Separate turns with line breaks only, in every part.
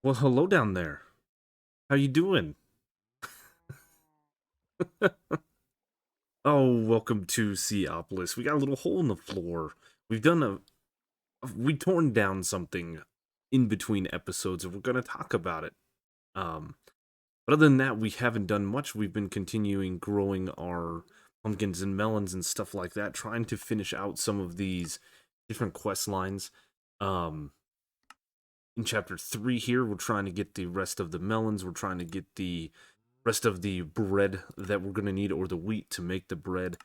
Well, hello down there. How you doing? Oh, welcome to Seaopolis. We got a little hole in the floor. We've done we torn down something in between episodes, and we're gonna talk about it. Um, but other than that, we haven't done much. We've been continuing growing our pumpkins and melons and stuff like that, trying to finish out some of these different quest lines. Um, in chapter 3 here, we're trying to get the rest of the melons. We're trying to get the rest of the bread that we're going to need, or the wheat to make the bread.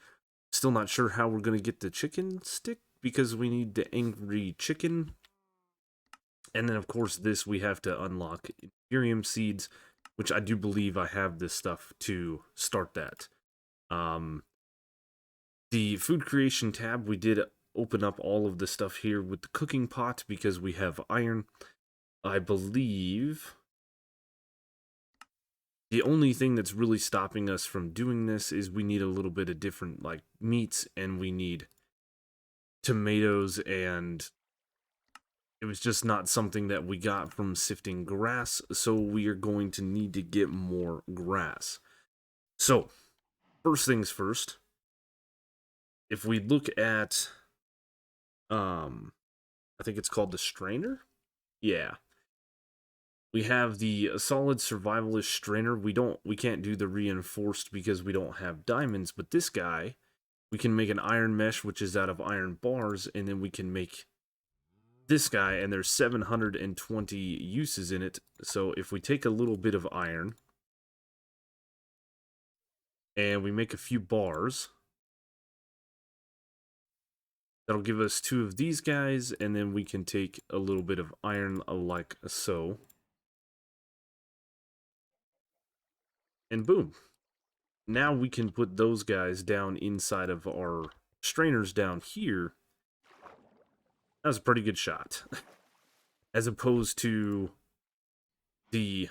Still not sure how we're going to get the chicken stick because we need the angry chicken. And then, of course, this we have to unlock Imperium seeds, which I do believe I have this stuff to start that. Um, the food creation tab, we did open up all of the stuff here with the cooking pot because we have iron. I believe the only thing that's really stopping us from doing this is we need a little bit of different like meats, and we need tomatoes, and it was just not something that we got from sifting grass, so we are going to need to get more grass. So first things first, if we look at I think it's called the strainer. Yeah, we have the solid survivalist strainer. We can't do the reinforced because we don't have diamonds, but this guy, we can make an iron mesh, which is out of iron bars, and then we can make this guy, and there's 720 uses in it. So if we take a little bit of iron and we make a few bars, that'll give us two of these guys, and then we can take a little bit of iron like so, and boom. Now we can put those guys down inside of our strainers down here. That was a pretty good shot. As opposed to the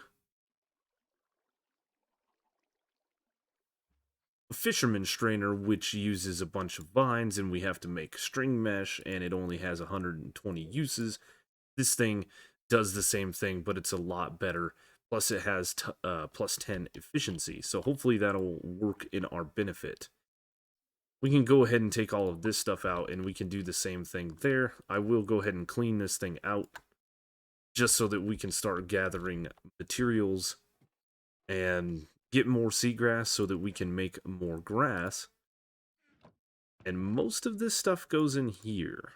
fisherman strainer, which uses a bunch of vines, and we have to make string mesh, and it only has 120 uses. This thing does the same thing, but it's a lot better. Plus, it has plus 10 efficiency, so hopefully that'll work in our benefit. We can go ahead and take all of this stuff out, and we can do the same thing there. I will go ahead and clean this thing out just so that we can start gathering materials and get more seagrass so that we can make more grass. And most of this stuff goes in here.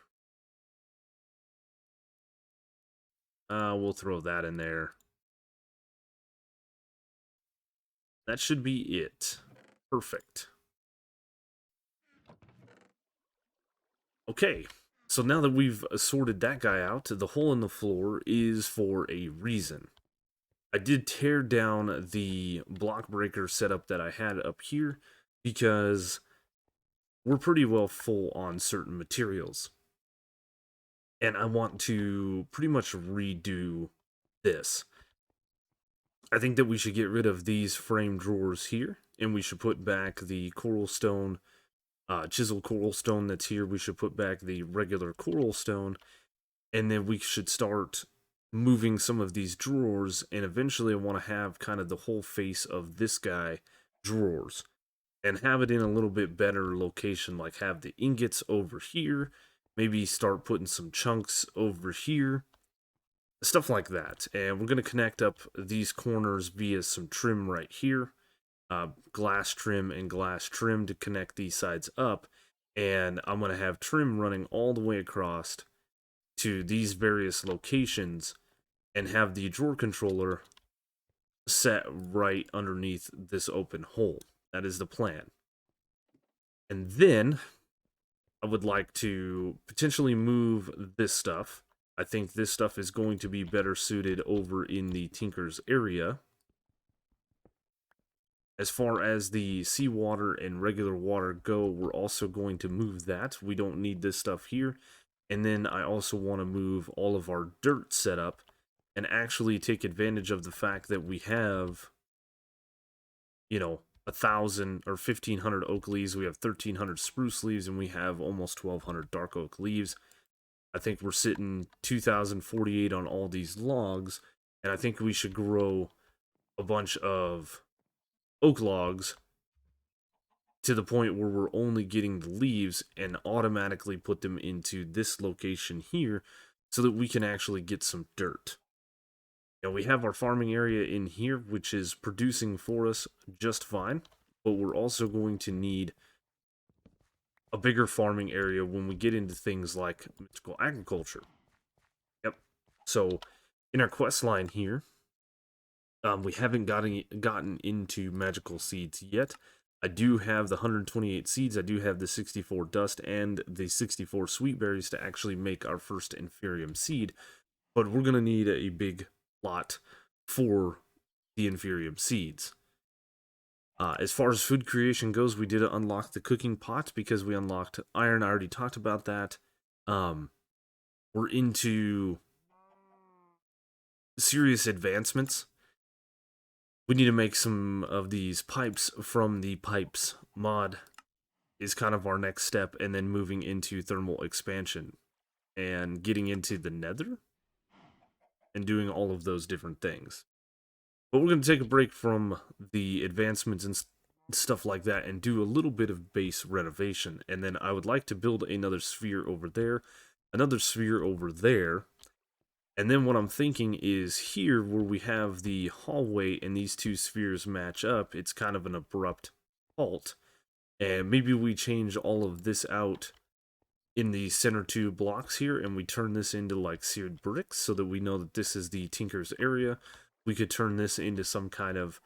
We'll throw that in there. That should be it. Perfect. Okay, so now that we've sorted that guy out, the hole in the floor is for a reason. I did tear down the block breaker setup that I had up here because we're pretty well full on certain materials. And I want to pretty much redo this. I think that we should get rid of these frame drawers here, and we should put back the coral stone, chisel coral stone that's here. We should put back the regular coral stone, and then we should start moving some of these drawers, and eventually I want to have kind of the whole face of this guy drawers, and have it in a little bit better location, like have the ingots over here, maybe start putting some chunks over here, stuff like that. And we're going to connect up these corners via some trim right here, glass trim and glass trim to connect these sides up. And I'm going to have trim running all the way across to these various locations, and have the drawer controller set right underneath this open hole. That is the plan. And then I would like to potentially move this stuff. I think this stuff is going to be better suited over in the Tinker's area. As far as the seawater and regular water go, we're also going to move that. We don't need this stuff here. And then I also want to move all of our dirt setup and actually take advantage of the fact that we have, 1,000 or 1,500 oak leaves, we have 1,300 spruce leaves, and we have almost 1,200 dark oak leaves. I think we're sitting 2,048 on all these logs, And I think we should grow a bunch of oak logs to the point where we're only getting the leaves and automatically put them into this location here so that we can actually get some dirt. Now we have our farming area in here, which is producing for us just fine, but we're also going to need a bigger farming area when we get into things like mystical agriculture. Yep. So in our quest line here, we haven't gotten into magical seeds yet. I do have the 128 seeds, I do have the 64 dust, and the 64 sweet berries to actually make our first inferium seed, but we're going to need a big lot for the inferium seeds. As far as food creation goes, we did unlock the cooking pot because we unlocked iron. I already talked about that. We're into serious advancements. We need to make some of these pipes from the pipes mod is kind of our next step, and then moving into thermal expansion and getting into the nether and doing all of those different things. But we're going to take a break from the advancements and stuff like that and do a little bit of base renovation. And then I would like to build another sphere over there, another sphere over there. And then what I'm thinking is here where we have the hallway and these two spheres match up, it's kind of an abrupt halt. And maybe we change all of this out in the center two blocks here and we turn this into like seared bricks so that we know that this is the Tinker's area. We could turn this into some kind of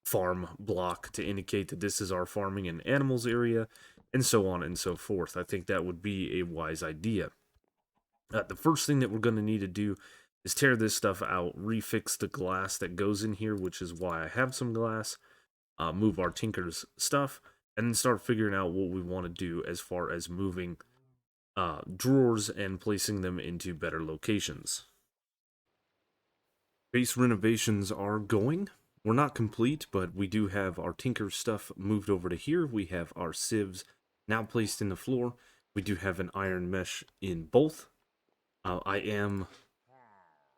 farm block to indicate that this is our farming and animals area, and so on and so forth. I think that would be a wise idea. The first thing that we're going to need to do is tear this stuff out, refix the glass that goes in here, which is why I have some glass, move our Tinker's stuff, and then start figuring out what we want to do as far as moving drawers and placing them into better locations. Base renovations are going. We're not complete, but we do have our Tinker stuff moved over to here. We have our sieves now placed in the floor. We do have an iron mesh in both. I am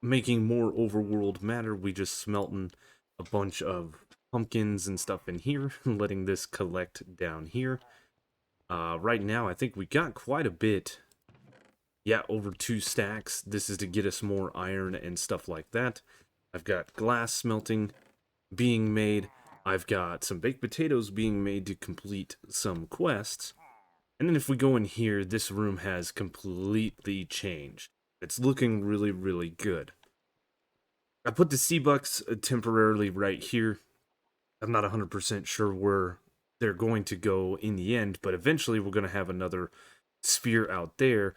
making more overworld matter. We just smelting a bunch of pumpkins and stuff in here, letting this collect down here. Right now, I think we got quite a bit. Yeah, over 2 stacks. This is to get us more iron and stuff like that. I've got glass smelting being made. I've got some baked potatoes being made to complete some quests. And then if we go in here, this room has completely changed. It's looking really, really good. I put the sea bucks temporarily right here. I'm not 100% sure where they're going to go in the end, but eventually we're going to have another sphere out there.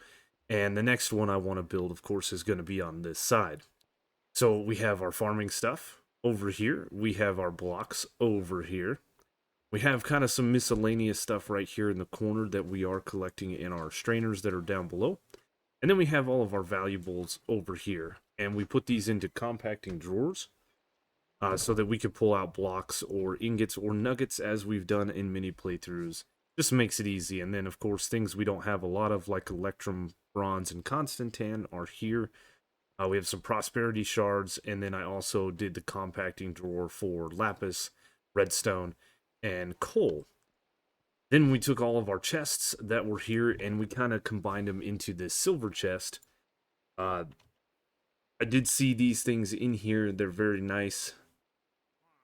And the next one I want to build, of course, is going to be on this side. So we have our farming stuff over here. We have our blocks over here. We have kind of some miscellaneous stuff right here in the corner that we are collecting in our strainers that are down below. And then we have all of our valuables over here. And we put these into compacting drawers so that we can pull out blocks or ingots or nuggets as we've done in many playthroughs. Just makes it easy. And then, of course, things we don't have a lot of, like Electrum, Bronze, and Constantan, are here. We have some prosperity shards, and then I also did the compacting drawer for lapis, redstone, and coal. Then we took all of our chests that were here, and we kind of combined them into this silver chest. I did see these things in here. They're very nice.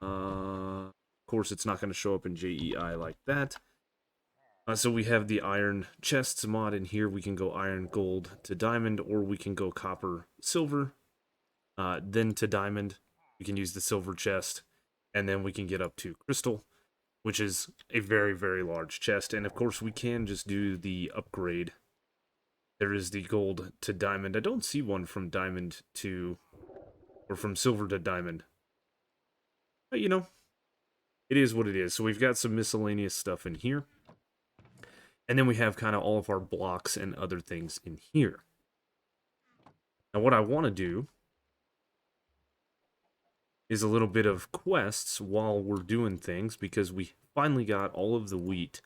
Of course, it's not going to show up in JEI like that. So we have the iron chests mod in here. We can go iron, gold to diamond, or we can go copper, silver, then to diamond. We can use the silver chest, and then we can get up to crystal, which is a very, very large chest. And of course, we can just do the upgrade. There is the gold to diamond. I don't see one from diamond to, or from silver to diamond. But, you know, it is what it is. So we've got some miscellaneous stuff in here. And then we have kind of all of our blocks and other things in here. Now what I want to do is a little bit of quests while we're doing things, because we finally got all of the wheat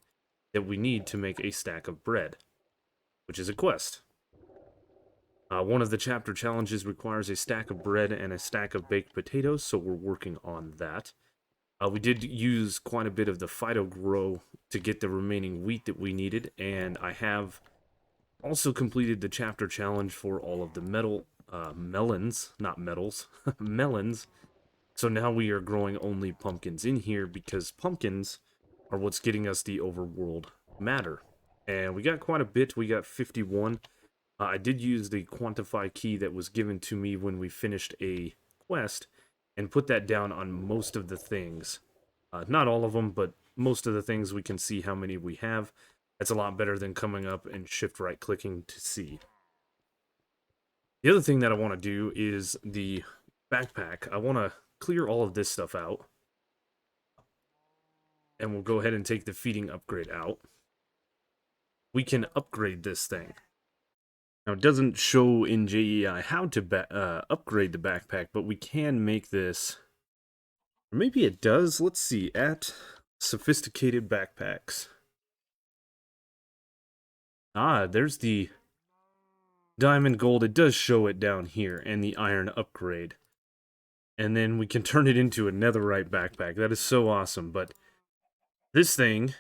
that we need to make a stack of bread, which is a quest. One of the chapter challenges requires a stack of bread and a stack of baked potatoes, so we're working on that. We did use quite a bit of the Phyto Grow to get the remaining wheat that we needed, and I have also completed the chapter challenge for all of the melons, not metals, melons. So now we are growing only pumpkins in here because pumpkins are what's getting us the overworld matter. And we got quite a bit, we got 51. I did use the quantify key that was given to me when we finished a quest and put that down on most of the things. Not all of them, but most of the things we can see how many we have. That's a lot better than coming up and shift right clicking to see. The other thing that I want to do is the backpack. I want to clear all of this stuff out. And we'll go ahead and take the feeding upgrade out. We can upgrade this thing. Now, it doesn't show in JEI how to upgrade the backpack, but we can make this... Or maybe it does. Let's see. At sophisticated backpacks. Ah, there's the diamond gold. It does show it down here, and the iron upgrade. And then we can turn it into a netherite backpack. That is so awesome. But this thing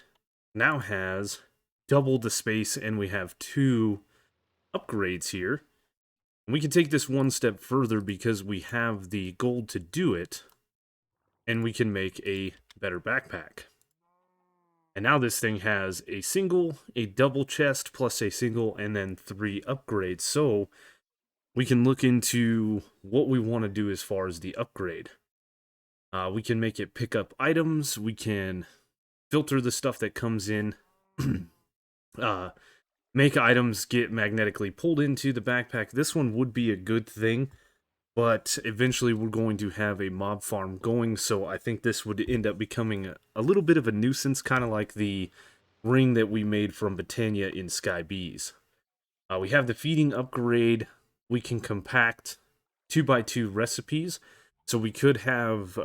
now has double the space, and we have 2 upgrades here. And we can take this one step further because we have the gold to do it, and we can make a better backpack. And now this thing has a single, a double chest, plus a single, and then 3 upgrades. So we can look into what we want to do as far as the upgrade. We can make it pick up items. We can filter the stuff that comes in. Make items get magnetically pulled into the backpack. This one would be a good thing, but eventually we're going to have a mob farm going, so I think this would end up becoming a little bit of a nuisance, kind of like the ring that we made from Botany in Sky Bees. We have the feeding upgrade. We can compact 2x2 recipes, so we could have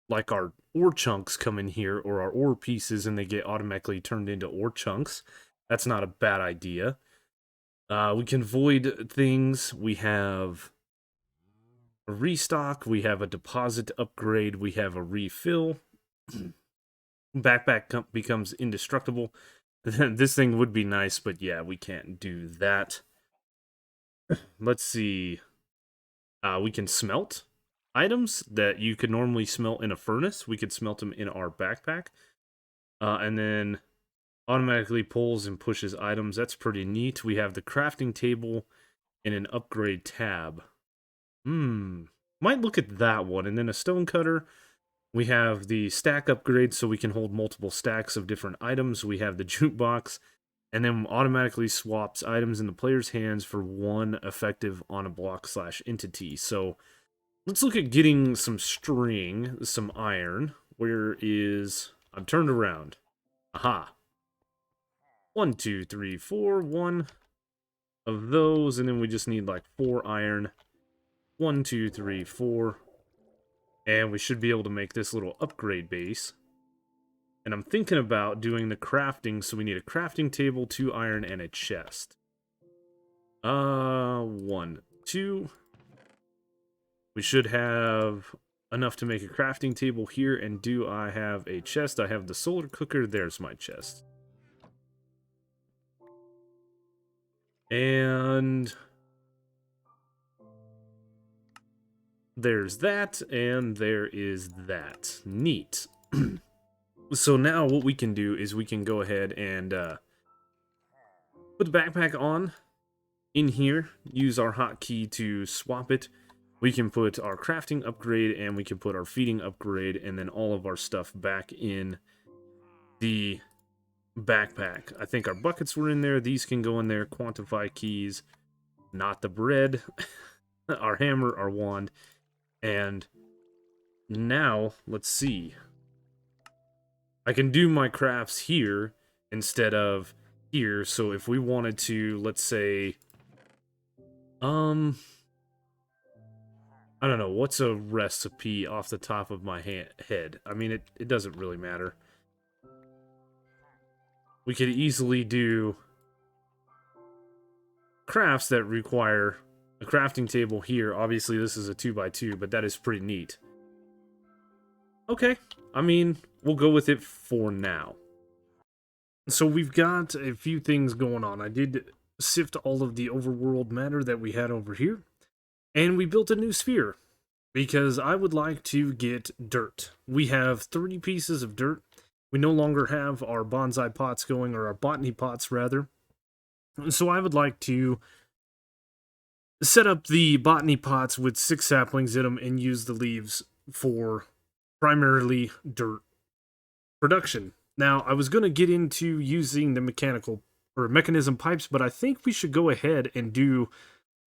like our ore chunks come in here, or our ore pieces, and they get automatically turned into ore chunks. That's not a bad idea. We can void things. We have a restock. We have a deposit upgrade. We have a refill. Backpack becomes indestructible. This thing would be nice, but yeah, we can't do that. Let's see. We can smelt items that you could normally smelt in a furnace. We could smelt them in our backpack. And then automatically pulls and pushes items. That's pretty neat. We have the crafting table and an upgrade tab. Might look at that one. And then a stone cutter. We have the stack upgrade, so we can hold multiple stacks of different items. We have the jukebox, and then automatically swaps items in the player's hands for 1 effective on a block/entity. So let's look at getting some string, some iron. Where is... I'm turned around. Aha. 1, 2, 3, 4. 1 of those, and then we just need like 4 iron. 1, 2, 3, 4. And we should be able to make this little upgrade base. And I'm thinking about doing the crafting, so we need a crafting table, 2 iron, and a chest. 1, 2. We should have enough to make a crafting table here, and do I have a chest? I have the solar cooker. There's my chest. And there's that, and there is that. Neat. So now what we can do is we can go ahead and put the backpack on in here, use our hotkey to swap it. We can put our crafting upgrade, and we can put our feeding upgrade, and then all of our stuff back in the backpack. I think our buckets were in there. These can go in there. Quantify keys, not the bread. Our hammer, our wand. And now, let's see. I can do my crafts here instead of here. So if we wanted to, let's say, I don't know, what's a recipe off the top of my head? I mean, it doesn't really matter. We could easily do crafts that require a crafting table here. Obviously, this is a 2x2, but that is pretty neat. Okay, I mean, we'll go with it for now. So we've got a few things going on. I did sift all of the overworld matter that we had over here, and we built a new sphere because I would like to get dirt. We have 30 pieces of dirt. We no longer have our bonsai pots going, or our botany pots rather. So I would like to set up the botany pots with 6 saplings in them and use the leaves for primarily dirt production. Now, I was going to get into using the mechanical or mechanism pipes, but I think we should go ahead and do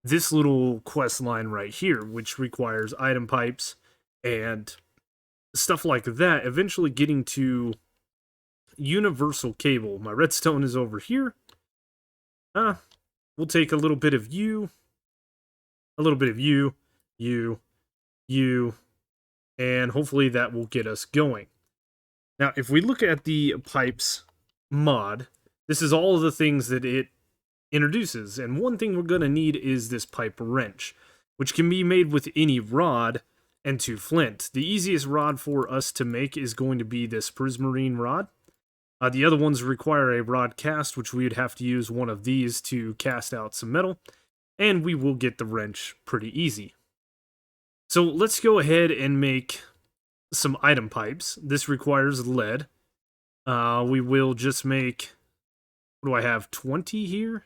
this little quest line right here, which requires item pipes and stuff like that, eventually getting to universal cable. My redstone is over here. We'll take a little bit of you, a little bit of you, and hopefully that will get us going. Now, if we look at the pipes mod, this is all of the things that it introduces, and one thing we're going to need is this pipe wrench, which can be made with any rod and 2 flint. The easiest rod for us to make is going to be this prismarine rod. The other ones require a rod cast, which we would have to use one of these to cast out some metal, and we will get the wrench pretty easy. So let's go ahead and make some item pipes. This requires lead. We will just make, what do I have, 20 here?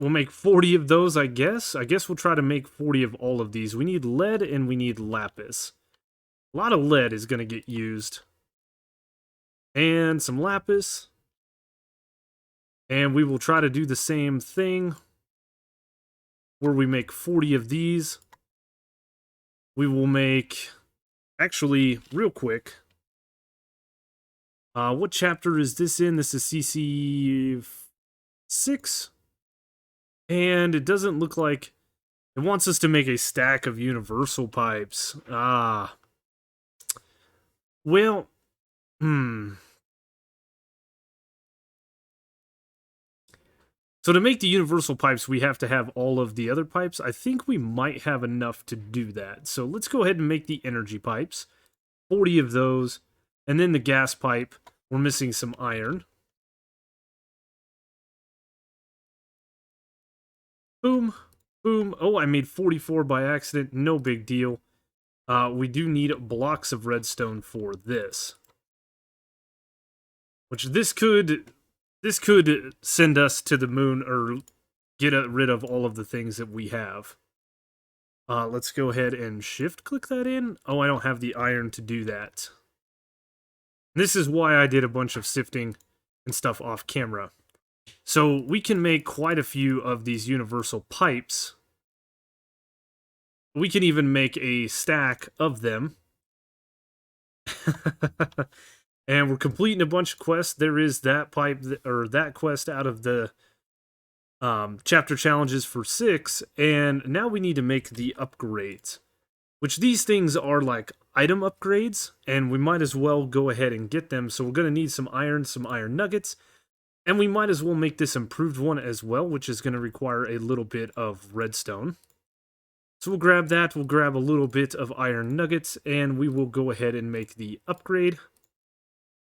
We'll make 40 of those, I guess. I guess we'll try to make 40 of all of these. We need lead and we need lapis. A lot of lead is going to get used. And some lapis. And we will try to do the same thing where we make 40 of these. We will make, actually, real quick, what chapter is this in? This is CC 6. And it doesn't look like it wants us to make a stack of universal pipes. Well, So to make the universal pipes, we have to have all of the other pipes. I think we might have enough to do that. So let's go ahead and make the energy pipes. 40 of those. And then the gas pipe. We're missing some iron. Boom. Boom. Oh, I made 44 by accident. No big deal. We do need blocks of redstone for this. Which this could send us to the moon or get rid of all of the things that we have. Let's go ahead and shift click that in. Oh, I don't have the iron to do that. This is why I did a bunch of sifting and stuff off camera. So we can make quite a few of these universal pipes. We can even make a stack of them. And we're completing a bunch of quests. There is that pipe, or that quest out of the chapter challenges for 6. And now we need to make the upgrades. Which these things are like item upgrades. And we might as well go ahead and get them. So we're going to need some iron nuggets. And we might as well make this improved one as well, which is going to require a little bit of redstone. So we'll grab that. We'll grab a little bit of iron nuggets. And we will go ahead and make the upgrade.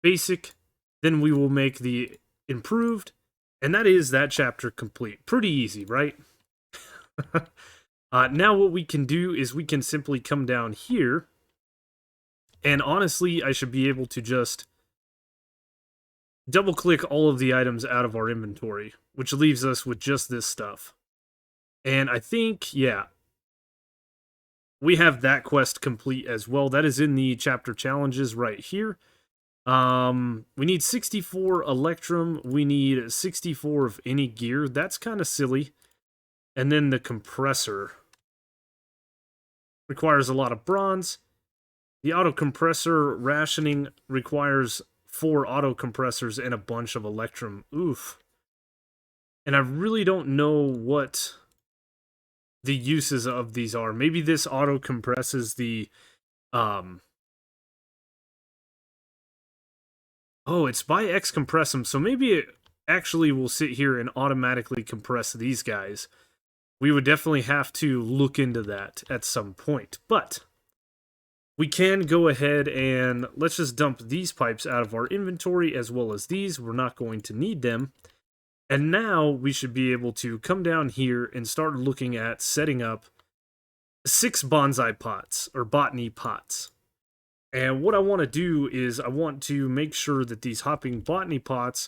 Basic, then we will make the improved, and that is that chapter complete. Pretty easy, right? Now what we can do is we can simply come down here, and honestly, I should be able to just double-click all of the items out of our inventory, which leaves us with just this stuff. And I think, yeah, we have that quest complete as well. That is in the chapter challenges right here. We need 64 electrum, we need 64 of any gear, that's kind of silly. And then the compressor requires a lot of bronze. The auto compressor rationing requires 4 auto compressors and a bunch of electrum. Oof. And I really don't know what the uses of these are. Maybe this auto compresses the, oh, it's by X compressum, so maybe actually will sit here and automatically compress these guys. We would definitely have to look into that at some point. But we can go ahead and let's just dump these pipes out of our inventory as well as these. We're not going to need them. And now we should be able to come down here and start looking at setting up 6 bonsai pots or botany pots. And what I want to do is I want to make sure that these hopping botany pots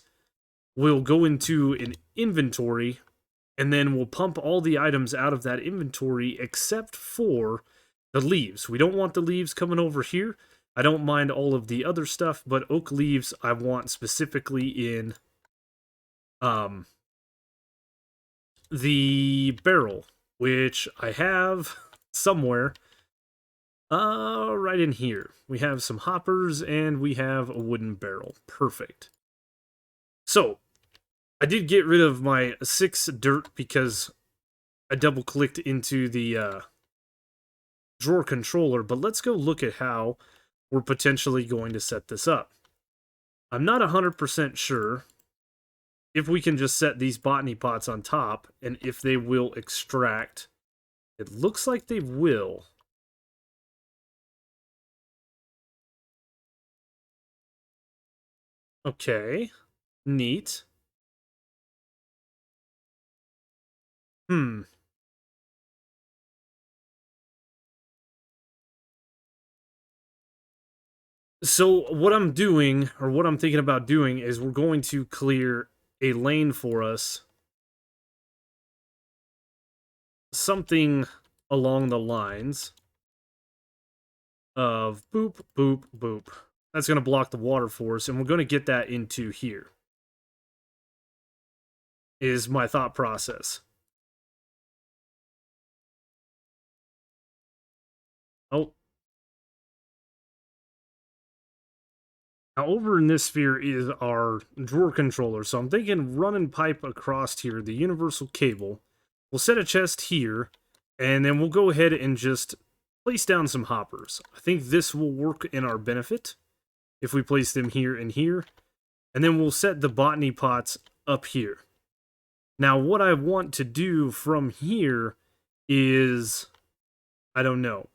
will go into an inventory, and then we'll pump all the items out of that inventory except for the leaves. We don't want the leaves coming over here. I don't mind all of the other stuff, but oak leaves I want specifically in the barrel, which I have somewhere. Right in here. We have some hoppers and we have a wooden barrel. Perfect. So, I did get rid of my 6 dirt because I double clicked into the drawer controller, but let's go look at how we're potentially going to set this up. I'm not 100% sure if we can just set these botany pots on top and if they will extract. It looks like they will. Okay, neat. So what I'm doing, or what I'm thinking about doing, is we're going to clear a lane for us. Something along the lines of boop, boop, boop. That's going to block the water for us, and we're going to get that into here. Is my thought process. Oh. Now over in this sphere is our drawer controller, so I'm thinking running pipe across here, the universal cable. We'll set a chest here, and then we'll go ahead and just place down some hoppers. I think this will work in our benefit if we place them here and here. And then we'll set the botany pots up here. Now, what I want to do from here is, I don't know.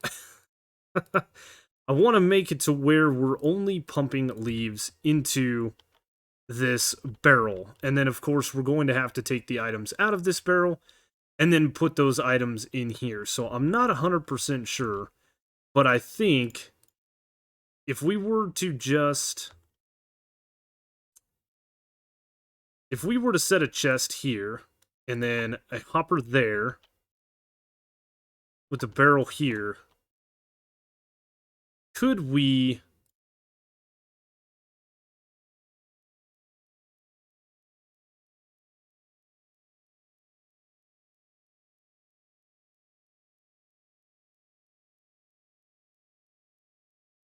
I want to make it to where we're only pumping leaves into this barrel. And then, of course, we're going to have to take the items out of this barrel and then put those items in here. So I'm not 100% sure, but I think if we were to just... If we were to set a chest here, and then a hopper there, with a barrel here, could we...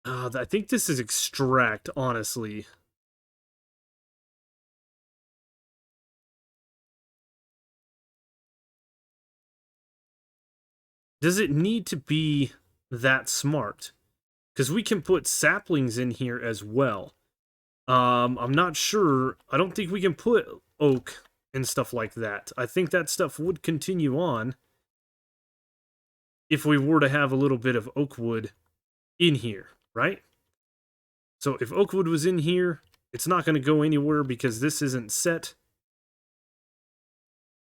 I think this is extract, honestly. Does it need to be that smart? Because we can put saplings in here as well. I'm not sure. I don't think we can put oak and stuff like that. I think that stuff would continue on if we were to have a little bit of oak wood in here, right? So if oak wood was in here, it's not going to go anywhere because this isn't set.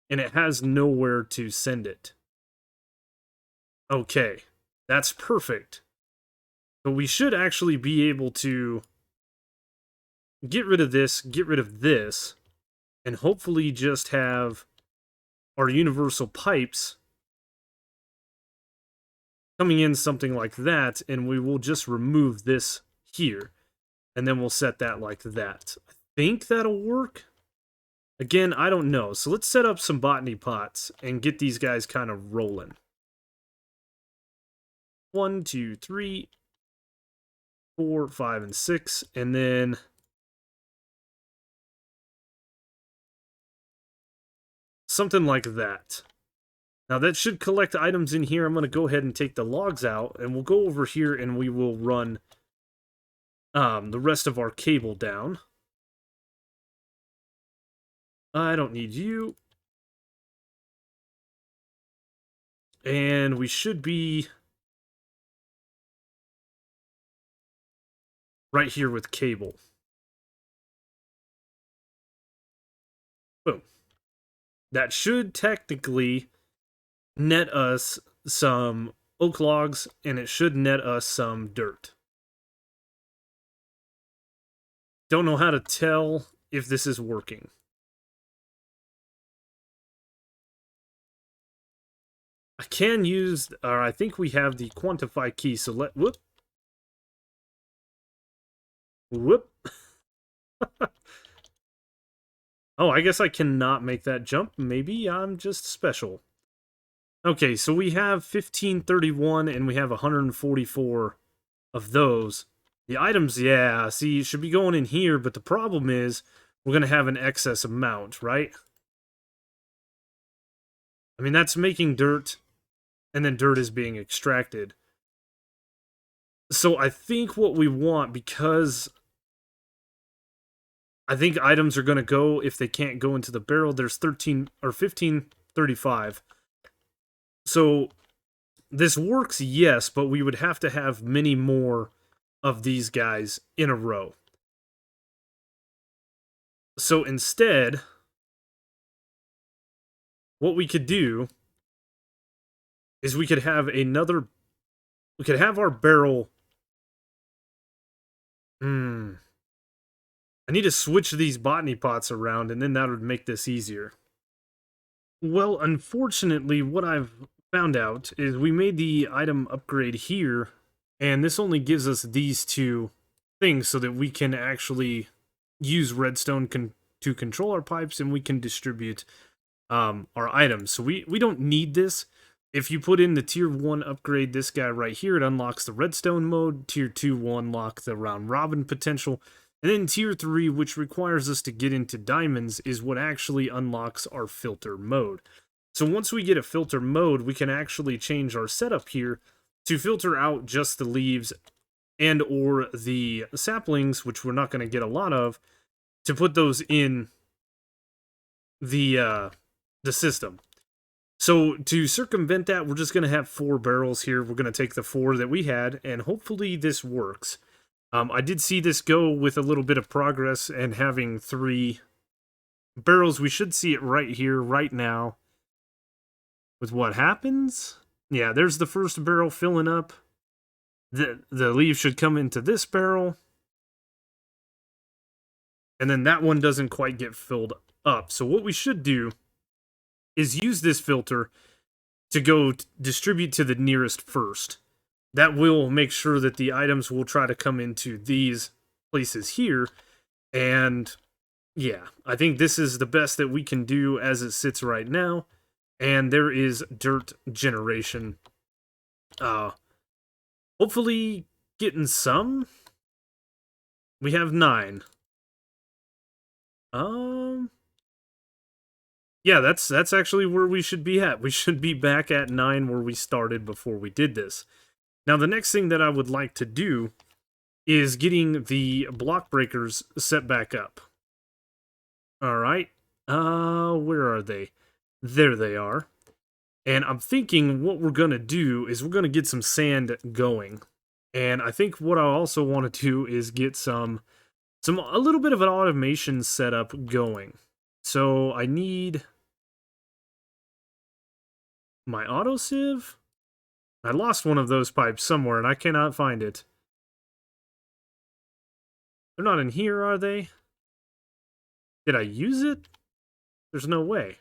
And it has nowhere to send it. Okay, that's perfect. So we should actually be able to get rid of this, and hopefully just have our universal pipes coming in something like that, and we will just remove this here, and then we'll set that like that. I think that'll work. Again, I don't know. So let's set up some botany pots and get these guys kind of rolling. 1, 2, 3, 4, 5, and 6, and then something like that. Now that should collect items in here. I'm going to go ahead and take the logs out, and we'll go over here and we will run the rest of our cable down. I don't need you. And we should be right here with cable. Boom. That should technically net us some oak logs, and it should net us some dirt. Don't know how to tell if this is working. I can use, or I think we have the quantify key, so whoop. Oh, I guess I cannot make that jump. Maybe I'm just special. Okay, so we have 1531 and we have 144 of those. The items, yeah, see, should be going in here, but the problem is we're going to have an excess amount, right? I mean, that's making dirt, and then dirt is being extracted. So I think what we want, because I think items are going to go, if they can't go into the barrel, there's 13 or 1535. So this works, yes, but we would have to have many more of these guys in a row. So instead, what we could do is we could have our barrel. I need to switch these botany pots around, and then that would make this easier. Well, unfortunately, what I've found out is we made the item upgrade here, and this only gives us these two things so that we can actually use redstone to control our pipes, and we can distribute our items. So we don't need this. If you put in the tier 1 upgrade, this guy right here, it unlocks the redstone mode. Tier 2 will unlock the round robin potential. And then tier 3, which requires us to get into diamonds, is what actually unlocks our filter mode. So once we get a filter mode, we can actually change our setup here to filter out just the leaves and or the saplings, which we're not going to get a lot of, to put those in the system. So to circumvent that, we're just going to have 4 barrels here. We're going to take the 4 that we had, and hopefully this works. I did see this go with a little bit of progress and having 3 barrels. We should see it right here, right now, with what happens. Yeah, there's the first barrel filling up. The leaves should come into this barrel. And then that one doesn't quite get filled up. So what we should do is use this filter to go distribute to the nearest first. That will make sure that the items will try to come into these places here. And yeah, I think this is the best that we can do as it sits right now. And there is dirt generation. Hopefully getting some. We have 9. Yeah, that's actually where we should be at. We should be back at 9 where we started before we did this. Now, the next thing that I would like to do is getting the block breakers set back up. Alright. Where are they? There they are. And I'm thinking what we're going to do is we're going to get some sand going. And I think what I also want to do is get a little bit of an automation setup going. So I need my auto sieve. I lost one of those pipes somewhere, and I cannot find it. They're not in here, are they? Did I use it? There's no way.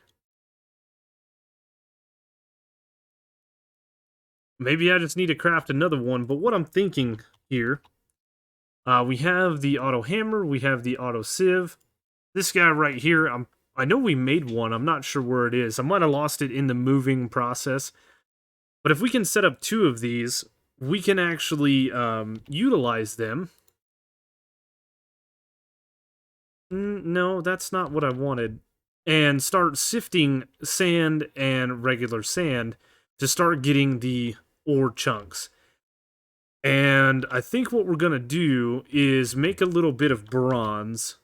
Maybe I just need to craft another one, but what I'm thinking here, we have the auto hammer, we have the auto sieve. This guy right here, I know we made one, I'm not sure where it is. I might have lost it in the moving process. But if we can set up 2 of these, we can actually utilize them. No, that's not what I wanted. And start sifting sand and regular sand to start getting the ore chunks. And I think what we're going to do is make a little bit of bronze.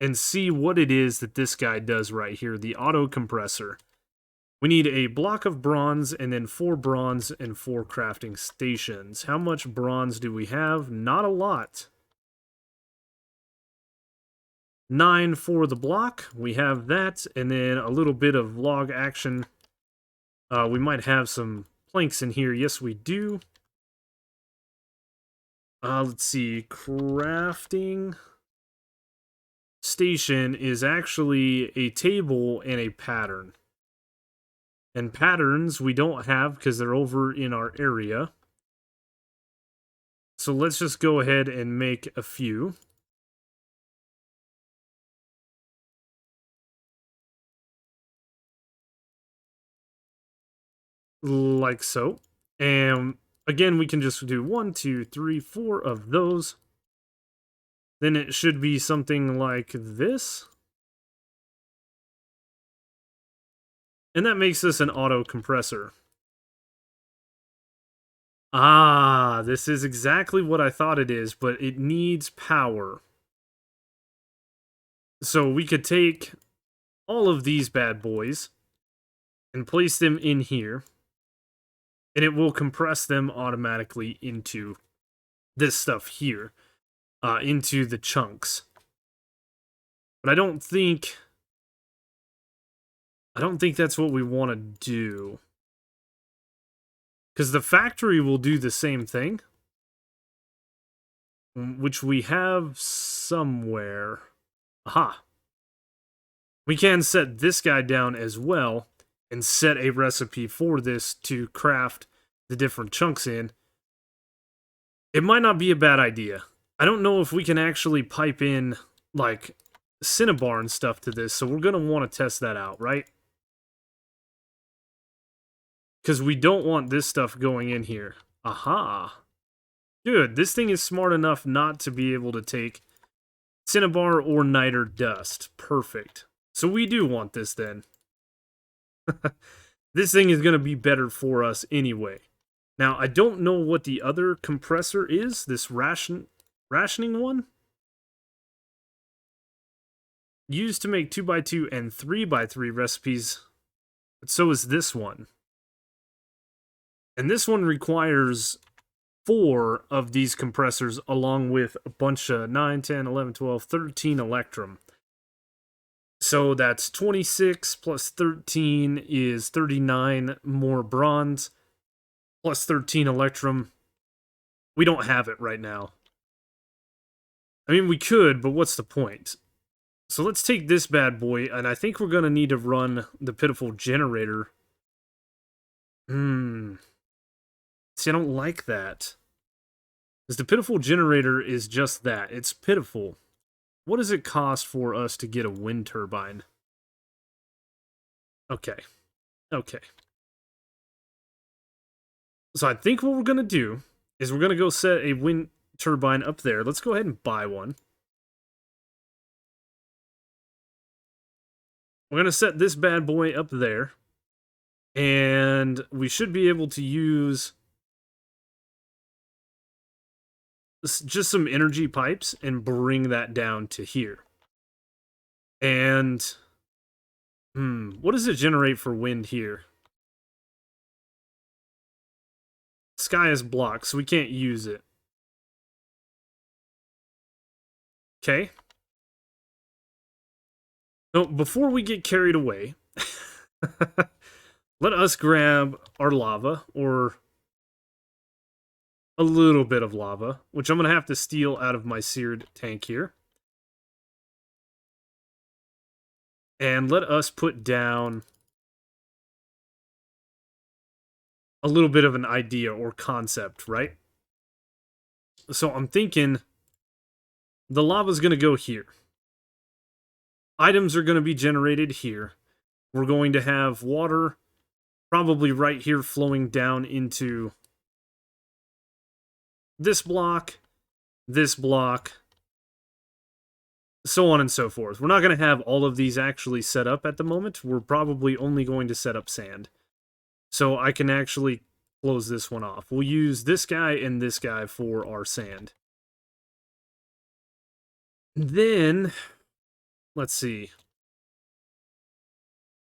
and see what it is that this guy does right here, the auto compressor. We need a block of bronze and then 4 bronze and 4 crafting stations. How much bronze do we have? Not a lot. 9 for the block. We have that, and then a little bit of log action. We might have some planks in here. Yes, we do. Let's see. Crafting station is actually a table and a pattern. And patterns we don't have because they're over in our area. So let's just go ahead and make a few. Like so. And again, we can just do 1, 2, 3, 4 of those. Then it should be something like this. And that makes this an auto compressor. Ah, this is exactly what I thought it is, but it needs power. So we could take all of these bad boys and place them in here, and it will compress them automatically into this stuff here, into the chunks. But I don't think that's what we want to do. Because the factory will do the same thing, which we have somewhere. Aha. We can set this guy down as well and set a recipe for this to craft the different chunks in. It might not be a bad idea. I don't know if we can actually pipe in, like, cinnabar and stuff to this, so we're going to want to test that out, right? Because we don't want this stuff going in here. Aha. Good, this thing is smart enough not to be able to take cinnabar or niter dust. Perfect. So we do want this then. This thing is going to be better for us anyway. Now, I don't know what the other compressor is, this rationing one. Used to make 2x2 and 3x3 recipes, but so is this one. And this one requires 4 of these compressors along with a bunch of 9, 10, 11, 12, 13 electrum. So that's 26 plus 13 is 39 more bronze plus 13 electrum. We don't have it right now. I mean, we could, but what's the point? So let's take this bad boy, and I think we're going to need to run the pitiful generator. See, I don't like that. Because the pitiful generator is just that. It's pitiful. What does it cost for us to get a wind turbine? Okay. Okay. So I think what we're going to do is we're going to go set a wind turbine up there. Let's go ahead and buy one. We're going to set this bad boy up there. And we should be able to use just some energy pipes and bring that down to here. And, what does it generate for wind here? Sky is blocked, so we can't use it. Okay. No, before we get carried away, let us grab our lava, or a little bit of lava, which I'm going to have to steal out of my seared tank here. And let us put down a little bit of an idea or concept, right? So I'm thinking the lava's going to go here. Items are going to be generated here. We're going to have water probably right here flowing down into this block, so on and so forth. We're not going to have all of these actually set up at the moment. We're probably only going to set up sand. So I can actually close this one off. We'll use this guy and this guy for our sand. Then let's see.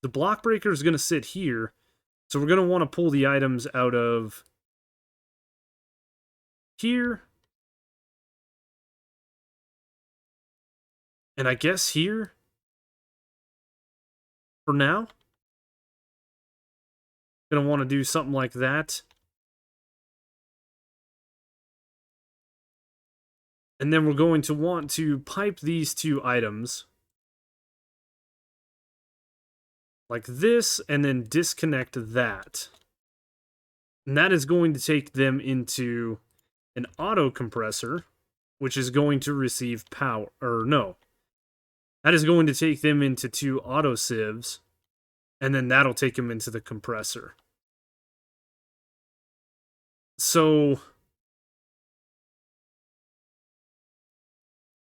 The block breaker is going to sit here. So we're going to want to pull the items out of here. And I guess here. For now. Going to want to do something like that. And then we're going to want to pipe these two items. Like this, and then disconnect that. And that is going to take them into an auto compressor, which is going to receive power. Or no. That is going to take them into two auto sieves, and then that'll take them into the compressor. So,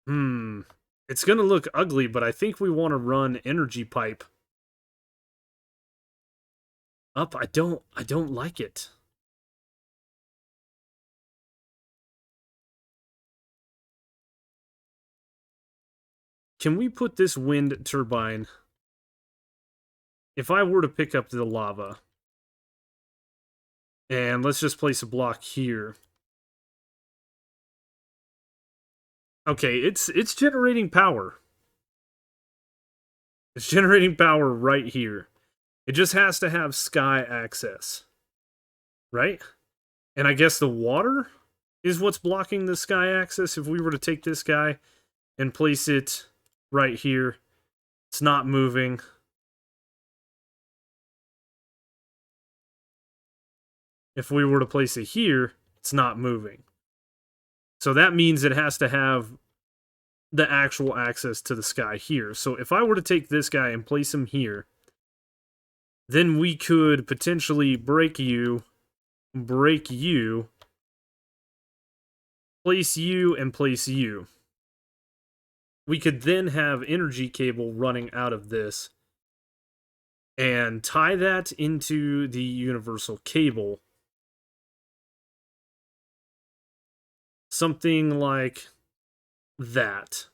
it's going to look ugly, but I think we want to run energy pipe up. I don't like it. Can we put this wind turbine, if I were to pick up the lava, and let's just place a block here. Okay, it's generating power. It's generating power right here. It just has to have sky access. Right? And I guess the water is what's blocking the sky access. If we were to take this guy and place it right here, it's not moving. If we were to place it here, it's not moving. So that means it has to have the actual access to the sky here. So if I were to take this guy and place him here, then we could potentially break you, place you, and place you. We could then have energy cable running out of this and tie that into the universal cable. Something like that.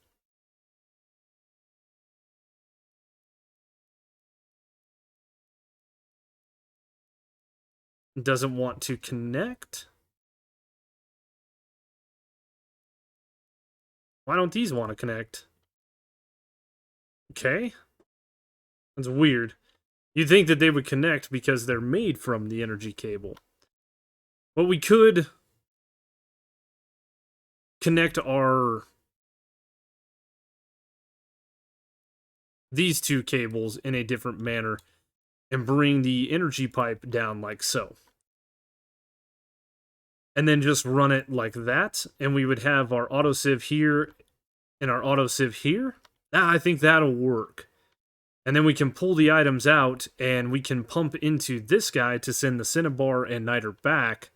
Doesn't want to connect. Why don't these want to connect? Okay. That's weird. You'd think that they would connect because they're made from the energy cable. But we could connect these two cables in a different manner and bring the energy pipe down like so. And then just run it like that, and we would have our autosieve here and our autosieve here. I think that'll work. And then we can pull the items out, and we can pump into this guy to send the Cinnabar and Niter back,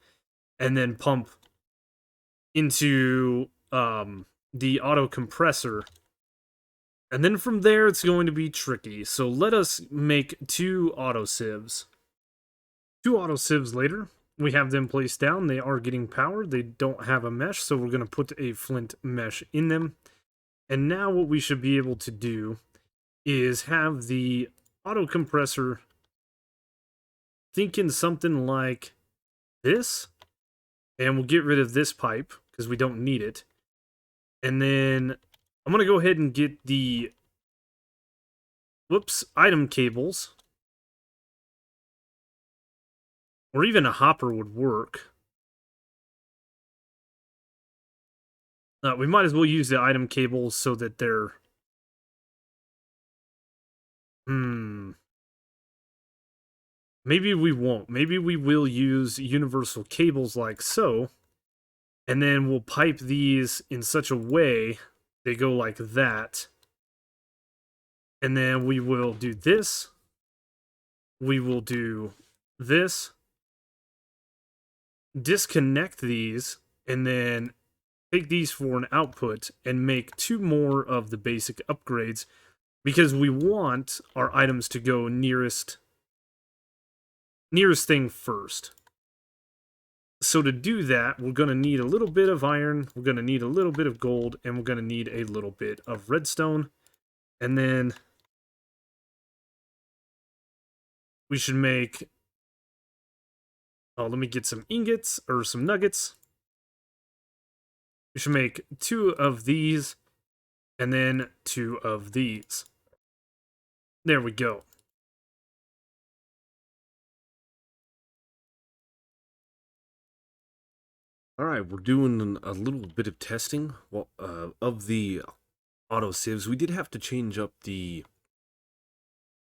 and then pump into the auto compressor. And then from there, it's going to be tricky. So let us make two autosieves. Two autosieves later, we have them placed down. They are getting power. They don't have a mesh, so we're going to put a flint mesh in them. And now what we should be able to do is have the auto compressor thinking something like this. And we'll get rid of this pipe because we don't need it. And then I'm going to go ahead and get the item cables. Or even a hopper would work. We might as well use the item cables so that they're... Maybe we won't. Maybe we will use universal cables like so. And then we'll pipe these in such a way they go like that. And then we will do this. We will do this. Disconnect these. And then take these for an output and make two more of the basic upgrades. Because we want our items to go nearest thing first. So to do that, we're going to need a little bit of iron, we're going to need a little bit of gold, and we're going to need a little bit of redstone. And then we should make, oh, let me get some ingots or some nuggets. We should make 2 of these and then 2 of these. There we go. All right, we're doing a little bit of testing of the auto sieves. We did have to change up the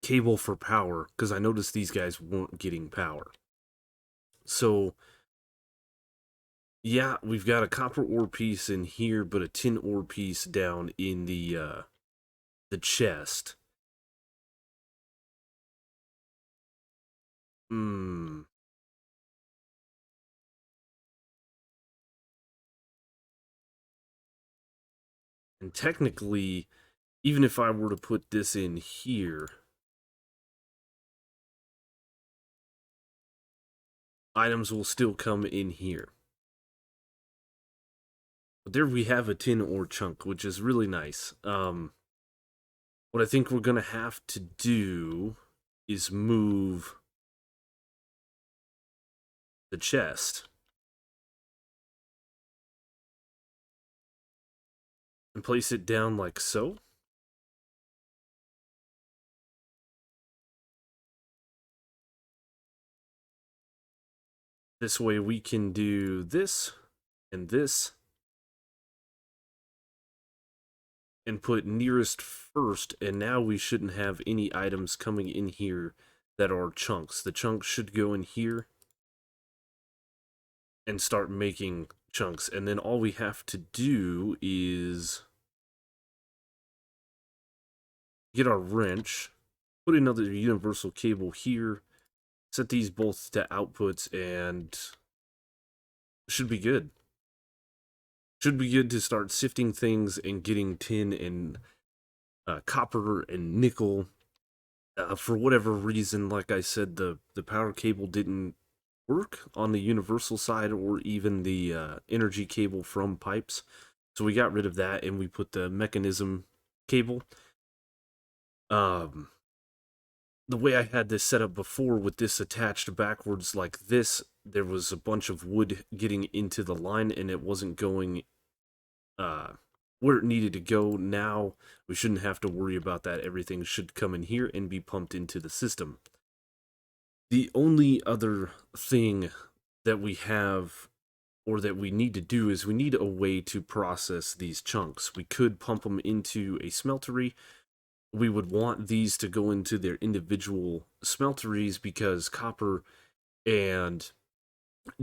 cable for power because I noticed these guys weren't getting power. So yeah, we've got a copper ore piece in here, but a tin ore piece down in the chest. Hmm. And technically, even if I were to put this in here, items will still come in here. But there we have a tin ore chunk, which is really nice. What I think we're gonna have to do is move the chest and place it down like so. This way we can do this and this and put nearest first, and now we shouldn't have any items coming in here that are chunks. The chunks should go in here and start making chunks, and then all we have to do is get our wrench, put another universal cable here, set these both to outputs, and should be good. Should be good to start sifting things and getting tin and copper and nickel. For whatever reason, like I said, the power cable didn't work on the universal side or even the energy cable from pipes. So we got rid of that and we put the mechanism cable. The way I had this set up before with this attached backwards like this, there was a bunch of wood getting into the line and it wasn't going where it needed to go. Now we shouldn't have to worry about that. Everything should come in here and be pumped into the system. The only other thing that we have or that we need to do is we need a way to process these chunks. We could pump them into a smeltery. We would want these to go into their individual smelteries because copper and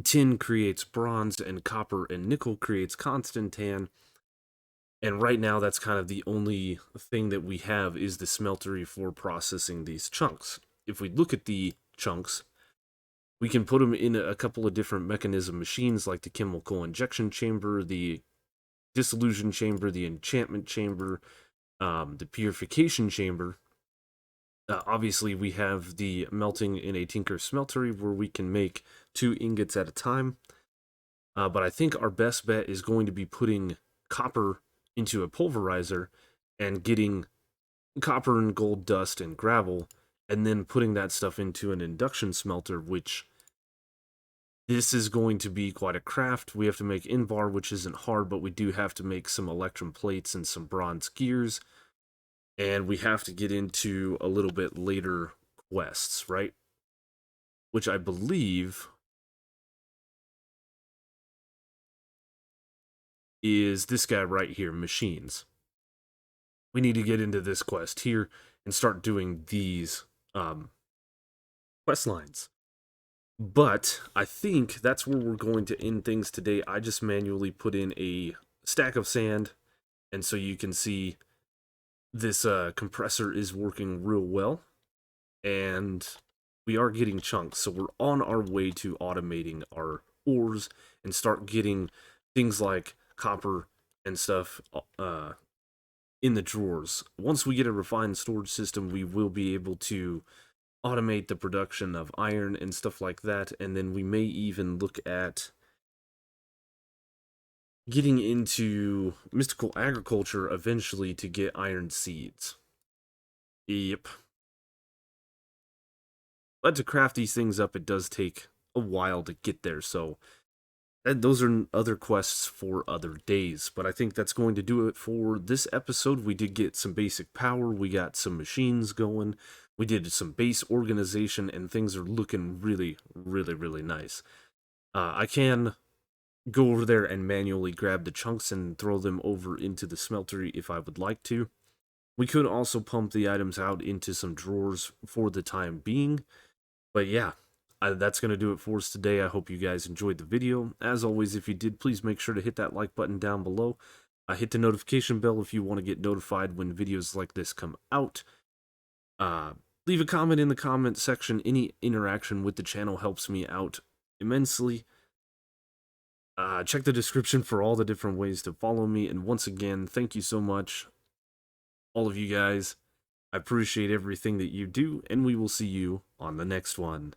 tin creates bronze and copper and nickel creates constantan. And right now that's kind of the only thing that we have is the smeltery for processing these chunks. If we look at the chunks, we can put them in a couple of different mechanism machines like the chemical injection chamber, the dissolution chamber, the enchantment chamber, the purification chamber. Obviously, we have the melting in a tinker smeltery where we can make 2 ingots at a time. But I think our best bet is going to be putting copper into a pulverizer and getting copper and gold dust and gravel, and then putting that stuff into an induction smelter, which this is going to be quite a craft. We have to make Invar, which isn't hard, but we do have to make some electrum plates and some bronze gears. And we have to get into a little bit later quests, right? Which I believe is this guy right here, machines. We need to get into this quest here and start doing these quest lines. But I think that's where we're going to end things today. I just manually put in a stack of sand, and so you can see this compressor is working real well, and we are getting chunks. So we're on our way to automating our ores and start getting things like copper and stuff in the drawers. Once we get a refined storage system, we will be able to automate the production of iron and stuff like that, and then we may even look at getting into mystical agriculture eventually to get iron seeds. Yep. But to craft these things up, it does take a while to get there, so those are other quests for other days. But I think that's going to do it for this episode. We did get some basic power, we got some machines going, we did some base organization, and things are looking really, really, really nice. I can go over there and manually grab the chunks and throw them over into the smeltery if I would like to. We could also pump the items out into some drawers for the time being. But yeah, that's going to do it for us today. I hope you guys enjoyed the video. As always, if you did, please make sure to hit that like button down below. Hit the notification bell if you want to get notified when videos like this come out. Leave a comment in the comment section. Any interaction with the channel helps me out immensely. Check the description for all the different ways to follow me. And once again, thank you so much, all of you guys. I appreciate everything that you do, and we will see you on the next one.